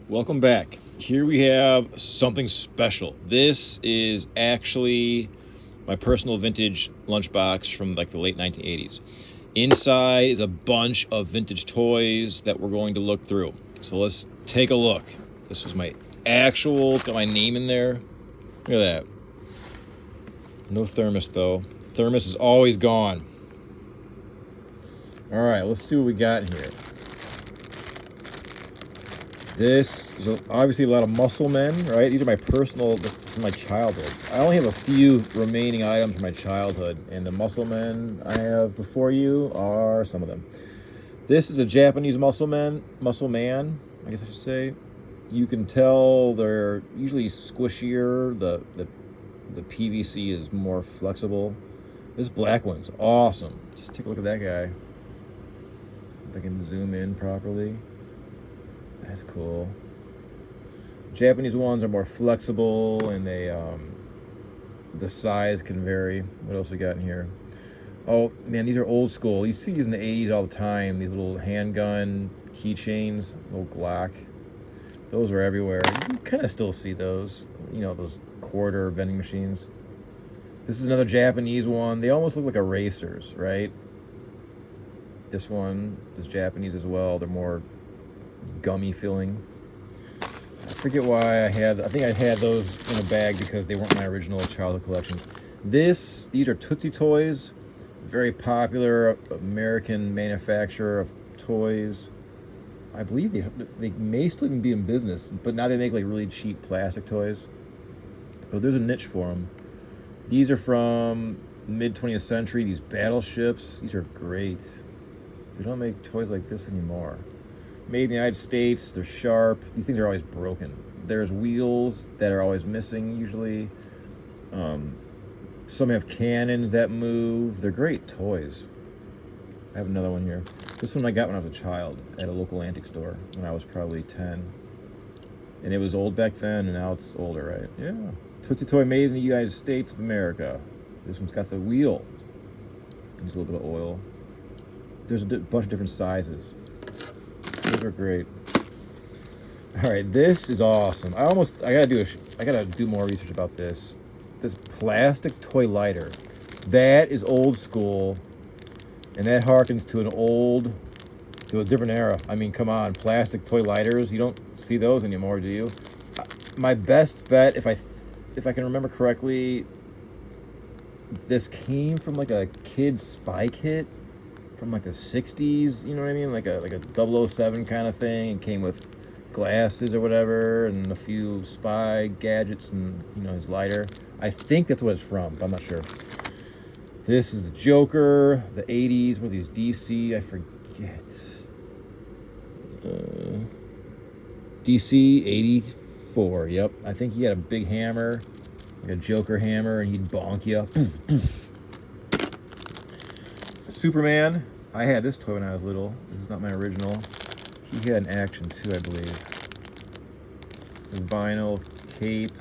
Welcome back. Here we have something special. This is actually my personal vintage lunchbox from like the late 1980s. Inside is a bunch of vintage toys that we're going to look through. So let's take a look. This was my actual, got my name in there. Look at that. No thermos though. Thermos is always gone. All right, let's see what we got in here. This is obviously a lot of muscle men, right? These are my personal, from my childhood. I only have a few remaining items from my childhood, and the muscle men I have before you are some of them. This is a Japanese muscle man, I guess I should say. You can tell they're usually squishier. The PVC is more flexible. This black one's awesome. Just take a look at that guy. If I can zoom in properly. That's cool. Japanese ones are more flexible, and they the size can vary. What else we got in here? Oh man, these are old school. You see these in the 80s all the time. These little handgun keychains, little Glock. Those are everywhere. You kind of still see those. You know, those quarter vending machines. This is another Japanese one. They almost look like erasers, right? This one is Japanese as well. They're more gummy feeling. I forget why I think I had those in a bag because they weren't my original childhood collection. These are Tootsie toys, very popular American manufacturer of toys. I believe they may still even be in business, but now they make like really cheap plastic toys. But there's a niche for them. These are from mid 20th century. These battleships, these are great. They don't make toys like this anymore. Made in the United States, they're sharp. These things are always broken. There's wheels that are always missing usually. Some have cannons that move. They're great toys. I have another one here. This one I got when I was a child at a local antique store when I was probably 10. And it was old back then, and now it's older, right? Yeah. Tootsie toy made in the United States of America. This one's got the wheel. Needs a little bit of oil. There's a bunch of different sizes. Those are great. All right, this is awesome. I gotta do more research about this. This plastic toy lighter, that is old school, and that harkens to a different era. I mean, come on, plastic toy lighters. You don't see those anymore, do you? My best bet, if I can remember correctly, this came from like a kid's spy kit from like the 60s, you know what I mean? Like a 007 kind of thing. It came with glasses or whatever and a few spy gadgets and, his lighter. I think that's what it's from, but I'm not sure. This is the Joker, the 80s, what are these, DC? I forget. DC 84, yep. I think he had a big hammer, like a Joker hammer, and he'd bonk you. Superman. I had this toy when I was little. This is not my original. He had an action too, I believe. The vinyl cape.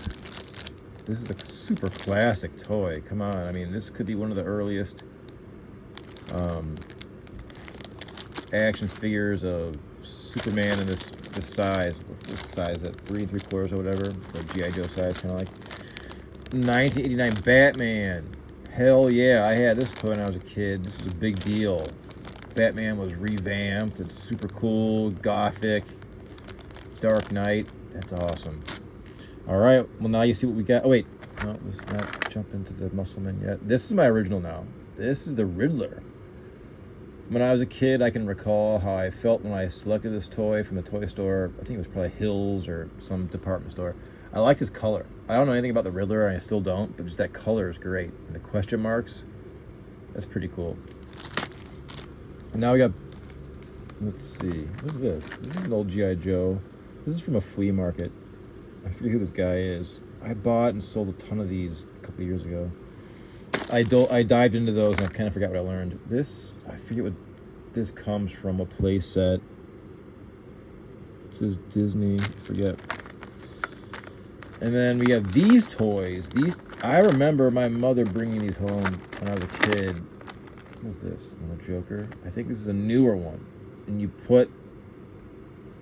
This is a super classic toy. Come on. I mean, this could be one of the earliest action figures of Superman in this size. This size, that 3 3/4 or whatever. Like G.I. Joe size, kind of like. 1989 Batman. Hell yeah, I had this toy when I was a kid. This was a big deal. Batman was revamped. It's super cool, gothic, Dark Knight. That's awesome. All right, well now you see what we got. Oh wait, no, let's not jump into the Muscleman yet. This is my original now. This is the Riddler. When I was a kid, I can recall how I felt when I selected this toy from the toy store. I think it was probably Hills or some department store. I liked his color. I don't know anything about the Riddler, and I still don't, but just that color is great. And the question marks, that's pretty cool. And now we got, let's see, what is this? This is an old G.I. Joe. This is from a flea market. I forget who this guy is. I bought and sold a ton of these a couple of years ago. I dived into those and I kind of forgot what I learned. This, I forget what this comes from, a play set. It says Disney, I forget. And then we have these toys. I remember my mother bringing these home when I was a kid. What is this? Another Joker? I think this is a newer one. And you put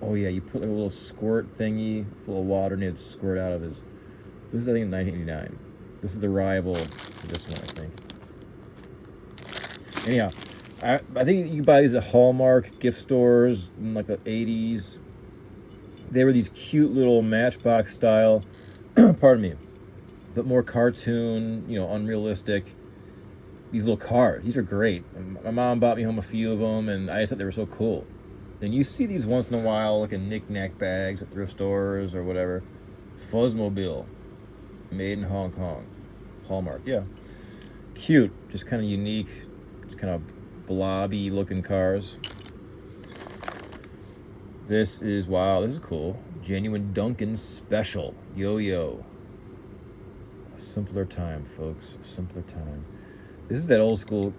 Oh yeah, you put like a little squirt thingy full of water and it squirt out of his. This is I think 1989. This is the rival to this one, I think. Anyhow, I think you can buy these at Hallmark gift stores in like the 80s. They were these cute little Matchbox style, pardon me, but more cartoon, unrealistic. These little cars. These are great. My mom bought me home a few of them, and I just thought they were so cool. And you see these once in a while, like in knickknack bags at thrift stores or whatever. Fuzzmobile, made in Hong Kong, Hallmark. Yeah, cute. Just kind of unique. Just kind of blobby looking cars. This is wow. This is cool. Genuine Duncan Special Yo-Yo. Simpler time, folks. Simpler time. This is that old school.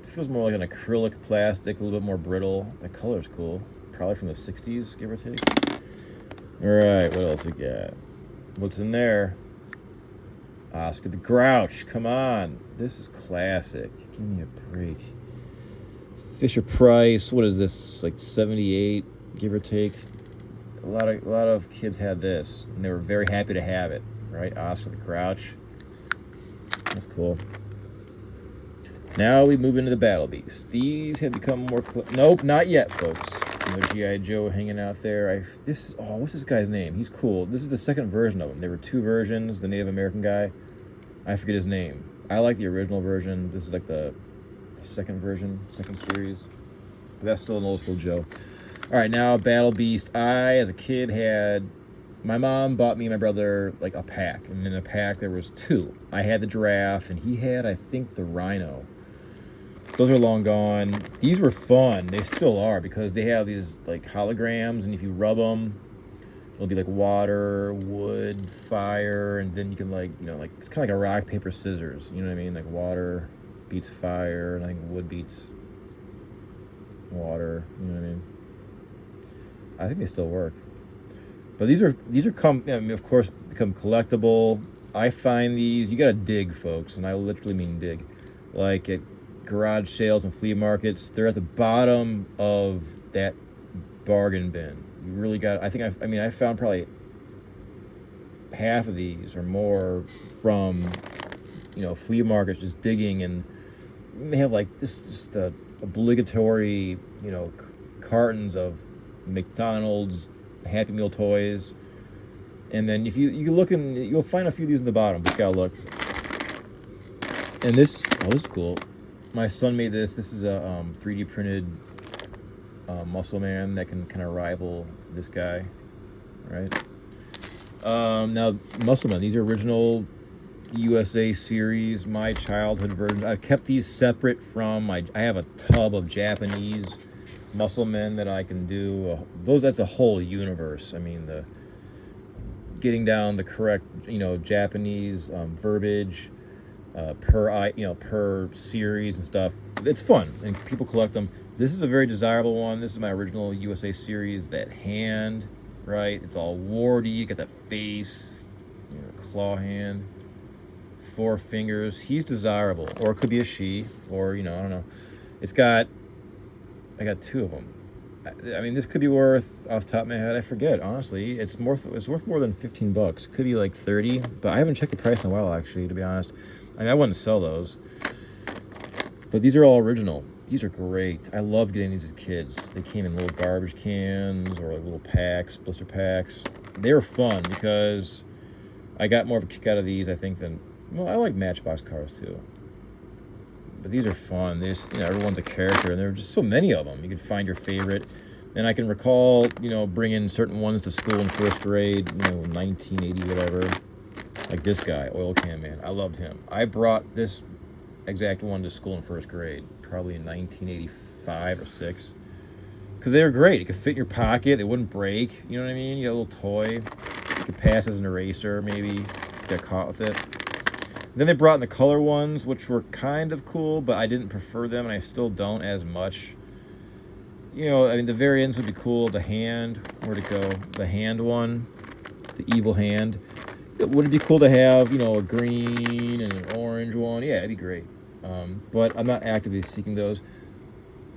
It feels more like an acrylic plastic, a little bit more brittle. The color's cool. Probably from the 60s, give or take. All right, what else we got? What's in there? Oscar the Grouch. Come on. This is classic. Give me a break. Fisher Price. What is this? Like 78, give or take. A lot of kids had this, and they were very happy to have it, right? Oscar the Grouch. That's cool. Now we move into the Battle Beasts. These have become more... Nope, not yet, folks. There's G.I. Joe hanging out there. What's this guy's name? He's cool. This is the second version of him. There were two versions. The Native American guy. I forget his name. I like the original version. This is like the second version, second series. But that's still an old school Joe. All right, now Battle Beast. I, as a kid, had... My mom bought me and my brother like a pack. And in a pack there was two. I had the giraffe, and he had, I think, the rhino. Those are long gone. These were fun. They still are, because they have these like holograms, and if you rub them, it'll be like water, wood, fire, and then you can like it's kind of like a rock, paper, scissors. You know what I mean? Like water beats fire, and I think wood beats water. You know what I mean? I think they still work. But these are of course become collectible. I find these, you gotta dig, folks, and I literally mean dig. Like at garage sales and flea markets, they're at the bottom of that bargain bin. You really got. I found probably half of these or more from flea markets, just digging, and they have like just the obligatory cartons of McDonald's Happy Meal toys, and then if you look in, you'll find a few of these in the bottom. Just gotta look. And this is cool. My son made this. This is a 3D printed Muscle Man that can kind of rival this guy, right? Now, Muscle Man, these are original USA series, my childhood versions. I've kept these separate from I have a tub of Japanese Muscle Men that I can do. That's a whole universe. I mean, getting down the correct, Japanese verbiage. Per series and stuff. It's fun, and people collect them. This is a very desirable one. This is my original USA series. That hand, right? It's all warty. You got that face, claw hand, 4 fingers. He's desirable, or it could be a she, or I don't know. I got 2 of them. I mean, this could be worth, off the top of my head, I forget, honestly. It's worth more than $15. Could be like 30, but I haven't checked the price in a while, actually, to be honest. I wouldn't sell those. But these are all original. These are great. I loved getting these as kids. They came in little garbage cans or like little packs, blister packs. They were fun because I got more of a kick out of these, I think, than... Well, I like Matchbox cars, too. But these are fun. There's, everyone's a character, and there are just so many of them. You can find your favorite. And I can recall, bringing certain ones to school in 1st grade, 1980, whatever. Like this guy, Oil Can Man. I loved him. I brought this exact one to school in 1st grade, probably in 1985 or 6. Because they were great. It could fit in your pocket. It wouldn't break. You know what I mean? You got a little toy. You could pass as an eraser, maybe. Get caught with it. Then they brought in the color ones, which were kind of cool, but I didn't prefer them, and I still don't as much. The variants would be cool. The hand, where'd it go? The hand one, the evil hand. Would it be cool to have, a green and an orange one? Yeah, it'd be great. But I'm not actively seeking those.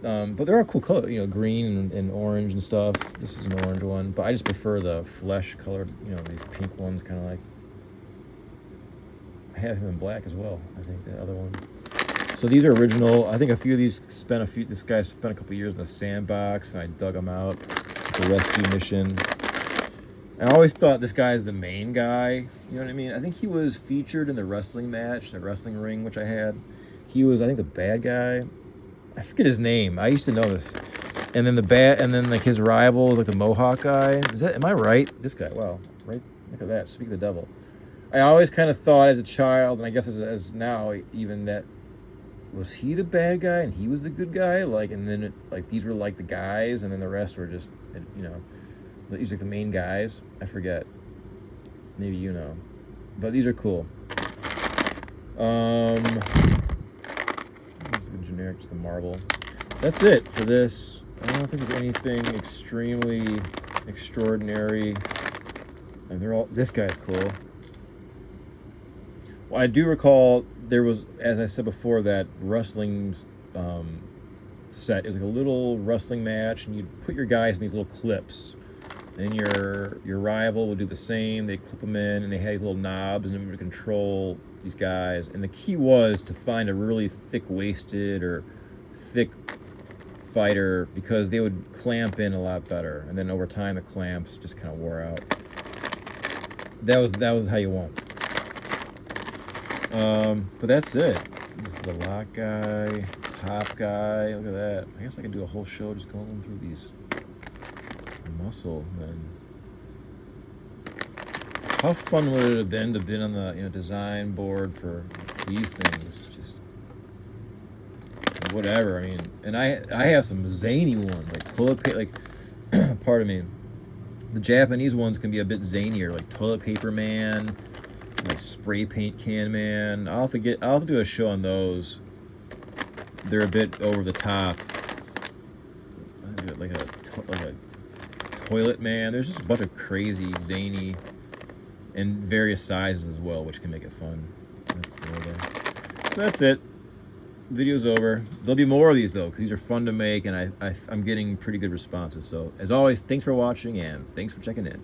But they're all cool color, you know, green and orange and stuff. This is an orange one, but I just prefer the flesh colored, you know, these pink ones, kind of like. I have him in black as well. I think the other one. So these are original. I think a few of these this guy spent a couple years in the sandbox, and I dug them out. The rescue mission. I always thought this guy is the main guy. You know what I mean? I think he was featured in the wrestling match, the wrestling ring, which I had. He was, I think, the bad guy. I forget his name. I used to know this. And then like his rival, like the Mohawk guy. Am I right? This guy. Wow. Right. Look at that. Speak of the devil. I always kind of thought as a child, and I guess as now even, that was he the bad guy and he was the good guy? Like, and then like these were like the guys, and then the rest were just, you know, these are like the main guys. I forget. Maybe you know, but these are cool. This is the generic, just a marble. That's it for this. I don't think there's anything extremely extraordinary. And they're all. This guy's cool. Well, I do recall there was, as I said before, that wrestling set. It was like a little wrestling match, and you'd put your guys in these little clips. And your rival would do the same. They clip them in, and they had these little knobs, and they would control these guys. And the key was to find a really thick-waisted or thick fighter, because they would clamp in a lot better. And then over time, the clamps just kind of wore out. That was how you won. But that's it. This is the lock guy, top guy. Look at that. I guess I could do a whole show just going through these muscle men. How fun would it have been to be on the design board for these things? Just whatever. I mean, and I have some zany ones like toilet paper. Like, pardon me. The Japanese ones can be a bit zanier, like toilet paper man, like spray paint can man. I'll have to do a show on those. They're a bit over the top. Like a toilet man. There's just a bunch of crazy, zany, and various sizes as well, which can make it fun. That's the logo. So that's it. Video's over. There'll be more of these though, because these are fun to make, and I'm getting pretty good responses. So as always, thanks for watching, and thanks for checking in.